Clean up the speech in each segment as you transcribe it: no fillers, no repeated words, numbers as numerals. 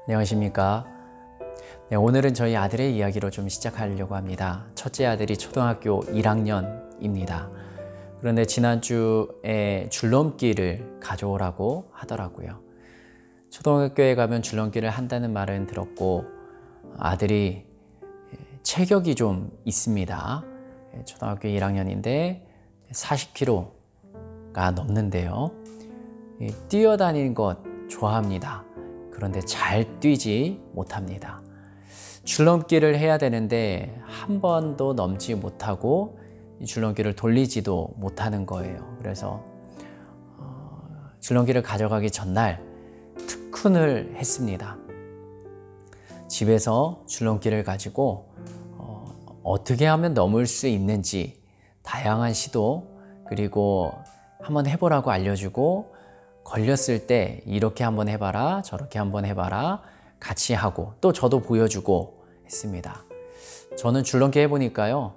안녕하십니까. 오늘은 저희 아들의 이야기로 좀 시작하려고 합니다. 첫째 아들이 초등학교 1학년입니다. 그런데 지난주에 줄넘기를 가져오라고 하더라고요. 초등학교에 가면 줄넘기를 한다는 말은 들었고 아들이 체격이 좀 있습니다. 초등학교 1학년인데 40kg가 넘는데요. 뛰어다니는 것 좋아합니다. 그런데 잘 뛰지 못합니다. 줄넘기를 해야 되는데 한 번도 넘지 못하고 줄넘기를 돌리지도 못하는 거예요. 그래서 줄넘기를 가져가기 전날 특훈을 했습니다. 집에서 줄넘기를 가지고 어떻게 하면 넘을 수 있는지 다양한 시도, 그리고 한번 해보라고 알려주고, 걸렸을 때 이렇게 한번 해봐라, 저렇게 한번 해봐라 같이 하고, 또 저도 보여주고 했습니다. 저는 줄넘기 해보니까요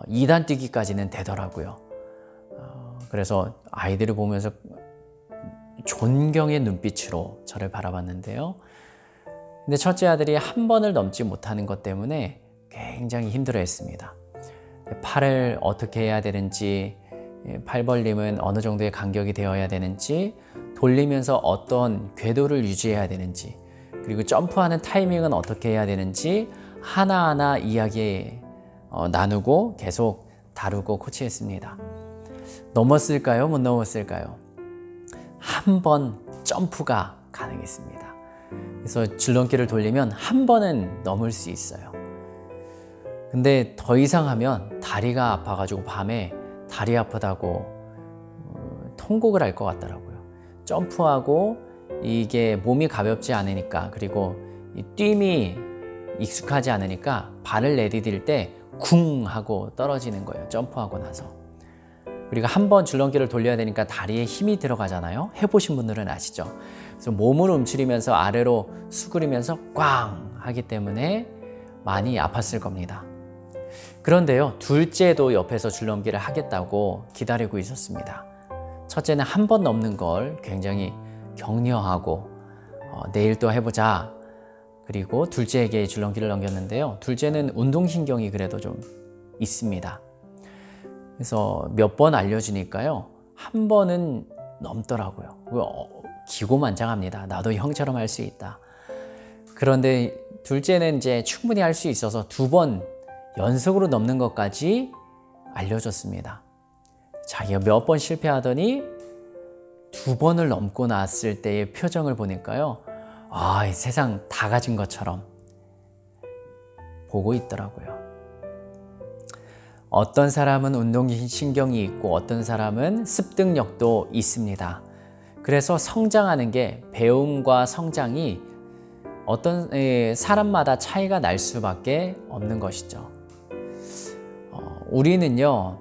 2단 뛰기까지는 되더라고요. 그래서 아이들을 보면서 존경의 눈빛으로 저를 바라봤는데요. 근데 첫째 아들이 한 번을 넘지 못하는 것 때문에 굉장히 힘들어했습니다. 팔을 어떻게 해야 되는지, 팔 벌림은 어느 정도의 간격이 되어야 되는지, 돌리면서 어떤 궤도를 유지해야 되는지, 그리고 점프하는 타이밍은 어떻게 해야 되는지 하나하나 이야기 나누고 계속 다루고 코치했습니다. 넘었을까요? 못 넘었을까요? 한 번 점프가 가능했습니다. 그래서 줄넘기를 돌리면 한 번은 넘을 수 있어요. 근데 더 이상 하면 다리가 아파가지고 밤에 다리 아프다고 통곡을 할 것 같더라고요. 점프하고 이게 몸이 가볍지 않으니까, 그리고 이 뜀이 익숙하지 않으니까 발을 내디딜 때 쿵 하고 떨어지는 거예요. 점프하고 나서. 우리가 한 번 줄넘기를 돌려야 되니까 다리에 힘이 들어가잖아요. 해보신 분들은 아시죠? 그래서 몸을 움츠리면서 아래로 수그리면서 꽝 하기 때문에 많이 아팠을 겁니다. 그런데요, 둘째도 옆에서 줄넘기를 하겠다고 기다리고 있었습니다. 첫째는 한 번 넘는 걸 굉장히 격려하고 내일 또 해보자. 그리고 둘째에게 줄넘기를 넘겼는데요. 둘째는 운동신경이 그래도 좀 있습니다. 그래서 몇 번 알려주니까요, 한 번은 넘더라고요. 기고만장합니다. 나도 형처럼 할 수 있다. 그런데 둘째는 이제 충분히 할 수 있어서 2번 연속으로 넘는 것까지 알려줬습니다. 자기가 몇 번 실패하더니 2번을 넘고 났을 때의 표정을 보니까요, 이 세상 다 가진 것처럼 보고 있더라고요. 어떤 사람은 운동신경이 있고 어떤 사람은 습득력도 있습니다. 그래서 성장하는 게, 배움과 성장이 어떤 사람마다 차이가 날 수밖에 없는 것이죠. 우리는요,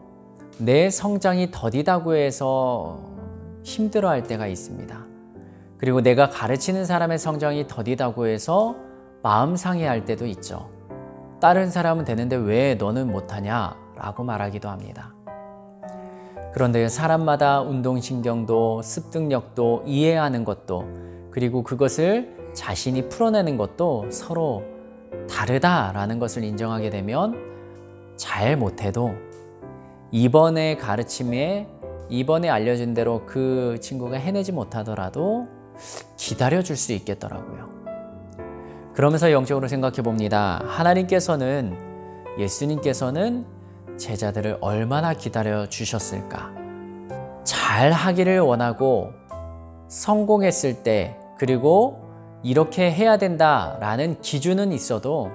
내 성장이 더디다고 해서 힘들어할 때가 있습니다. 그리고 내가 가르치는 사람의 성장이 더디다고 해서 마음 상해할 때도 있죠. 다른 사람은 되는데 왜 너는 못하냐 라고 말하기도 합니다. 그런데 사람마다 운동신경도 습득력도 이해하는 것도, 그리고 그것을 자신이 풀어내는 것도 서로 다르다라는 것을 인정하게 되면 잘 못해도 이번에 가르침에, 이번에 알려준 대로 그 친구가 해내지 못하더라도 기다려줄 수 있겠더라고요. 그러면서 영적으로 생각해 봅니다. 하나님께서는, 예수님께서는 제자들을 얼마나 기다려 주셨을까? 잘 하기를 원하고 성공했을 때, 그리고 이렇게 해야 된다라는 기준은 있어도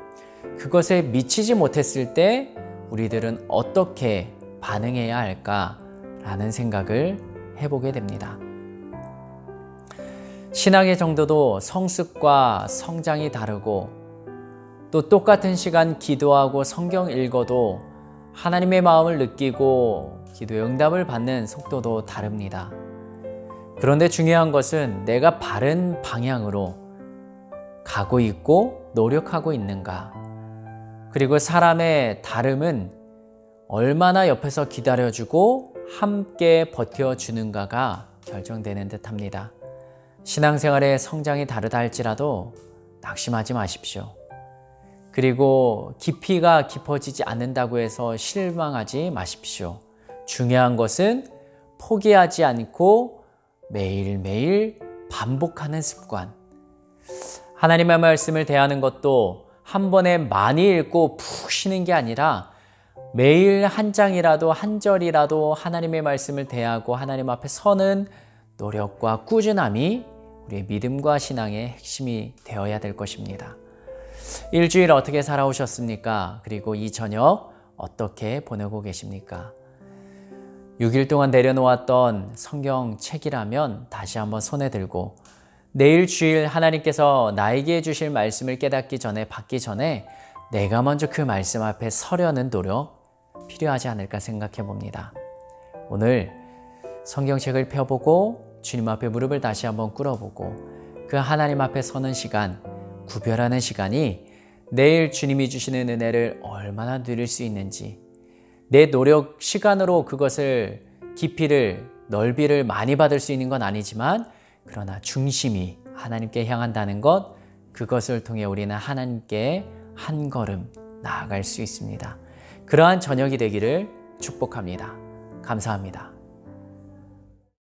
그것에 미치지 못했을 때 우리들은 어떻게 반응해야 할까라는 생각을 해보게 됩니다. 신앙의 정도도 성숙과 성장이 다르고, 또 똑같은 시간 기도하고 성경 읽어도 하나님의 마음을 느끼고 기도의 응답을 받는 속도도 다릅니다. 그런데 중요한 것은 내가 바른 방향으로 가고 있고 노력하고 있는가, 그리고 사람의 다름은 얼마나 옆에서 기다려주고 함께 버텨주는가가 결정되는 듯합니다. 신앙생활의 성장이 다르다 할지라도 낙심하지 마십시오. 그리고 깊이가 깊어지지 않는다고 해서 실망하지 마십시오. 중요한 것은 포기하지 않고 매일매일 반복하는 습관. 하나님의 말씀을 대하는 것도 한 번에 많이 읽고 푹 쉬는 게 아니라 매일 한 장이라도 한 절이라도 하나님의 말씀을 대하고 하나님 앞에 서는 노력과 꾸준함이 우리의 믿음과 신앙의 핵심이 되어야 될 것입니다. 일주일 어떻게 살아오셨습니까? 그리고 이 저녁 어떻게 보내고 계십니까? 6일 동안 내려놓았던 성경책이라면 다시 한번 손에 들고 내일 주일 하나님께서 나에게 주실 말씀을 깨닫기 전에 받기 전에 내가 먼저 그 말씀 앞에 서려는 노력 필요하지 않을까 생각해 봅니다. 오늘 성경책을 펴보고 주님 앞에 무릎을 다시 한번 꿇어보고 그 하나님 앞에 서는 시간, 구별하는 시간이 내일 주님이 주시는 은혜를 얼마나 누릴 수 있는지 내 노력 시간으로 그것을 깊이를 넓이를 많이 받을 수 있는 건 아니지만 그러나 중심이 하나님께 향한다는 것 그것을 통해 우리는 하나님께 한 걸음 나아갈 수 있습니다. 그러한 저녁이 되기를 축복합니다. 감사합니다.